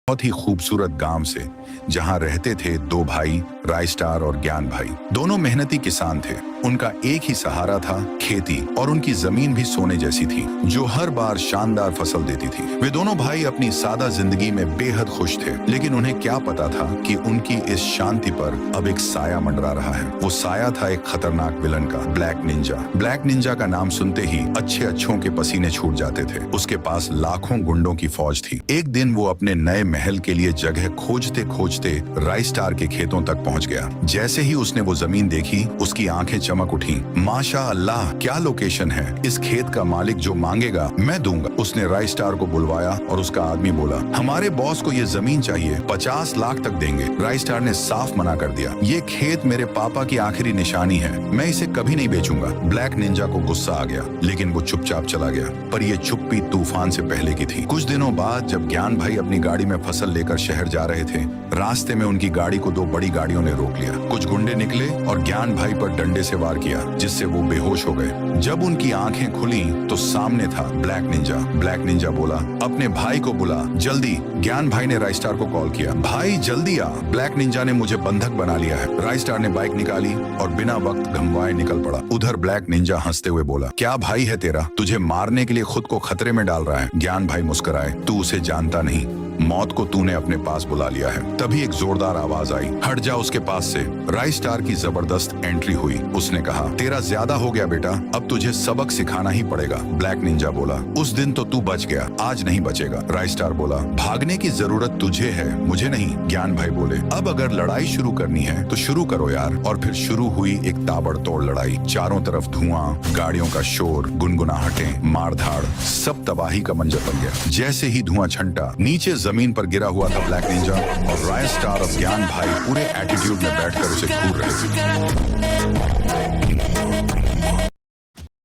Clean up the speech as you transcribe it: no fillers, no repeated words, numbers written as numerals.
बहुत ही खूबसूरत गांव से, जहां रहते थे दो भाई, राय स्टार और ज्ञान भाई। दोनों मेहनती किसान थे। उनका एक ही सहारा था खेती, और उनकी जमीन भी सोने जैसी थी, जो हर बार शानदार फसल देती थी। वे दोनों भाई अपनी सादा जिंदगी में बेहद खुश थे, लेकिन उन्हें क्या पता था कि उनकी इस शांति पर अब एक साया मंडरा रहा है। वो साया था एक खतरनाक विलन का, ब्लैक निंजा। ब्लैक निंजा का नाम सुनते ही अच्छे अच्छों के पसीने छूट जाते थे। उसके पास लाखों गुंडों की फौज थी। एक दिन वो अपने नए महल के लिए जगह खोजते खोजते राय स्टार के खेतों तक पहुंच गया। जैसे ही उसने वो जमीन देखी, उसकी आंखें चमक उठी। माशा अल्लाह, क्या लोकेशन है! इस खेत का मालिक जो मांगेगा मैं दूंगा। उसने राय स्टार को बुलवाया और उसका आदमी बोला, हमारे बॉस को ये जमीन चाहिए, 50 लाख तक देंगे। राय स्टार ने साफ मना कर दिया, ये खेत मेरे पापा की आखिरी निशानी है, मैं इसे कभी नहीं बेचूंगा। ब्लैक निंजा को गुस्सा आ गया, लेकिन वो चुपचाप चला गया। पर ये चुप्पी तूफान से पहले की थी। कुछ दिनों बाद जब ज्ञान भाई अपनी गाड़ी में फसल लेकर शहर जा रहे थे, रास्ते में उनकी गाड़ी को दो बड़ी गाड़ियों ने रोक लिया। कुछ गुंडे निकले और ज्ञान भाई पर डंडे से वार किया, जिससे वो बेहोश हो गए। जब उनकी आंखें खुली तो सामने था ब्लैक निंजा। ब्लैक निंजा बोला, अपने भाई को बुला जल्दी। ज्ञान भाई ने राय स्टार को कॉल किया, भाई जल्दी आ, ब्लैक निंजा ने मुझे बंधक बना लिया है। राय स्टार ने बाइक निकाली और बिना वक्त गंवाए निकल पड़ा। उधर ब्लैक निंजा हंसते हुए बोला, क्या भाई है तेरा, तुझे मारने के लिए खुद को खतरे में डाल रहा है। ज्ञान भाई मुस्कुराए, तू उसे जानता नहीं, मौत को तूने अपने पास बुला लिया है। तभी एक जोरदार आवाज आई, हट जा उसके पास से। राय स्टार की जबरदस्त एंट्री हुई। उसने कहा, तेरा ज्यादा हो गया बेटा, अब तुझे सबक सिखाना ही पड़ेगा। ब्लैक निंजा बोला, उस दिन तो तू बच गया, आज नहीं बचेगा। राय स्टार बोला, भागने की जरूरत तुझे है, मुझे नहीं। ज्ञान भाई बोले, अब अगर लड़ाई शुरू करनी है तो शुरू करो यार। और फिर शुरू हुई एक ताबड़तोड़ लड़ाई। चारों तरफ धुआं, गाड़ियों का शोर, गुनगुनाहटें, मारधाड़, सब तबाही का मंजर बन गया। जैसे ही धुआं छंटा, नीचे जमीन पर गिरा हुआ था ब्लैक निंजा, और राय स्टार और ज्ञान भाई पूरे एटीट्यूड में बैठकर उसे घूर रहे थे।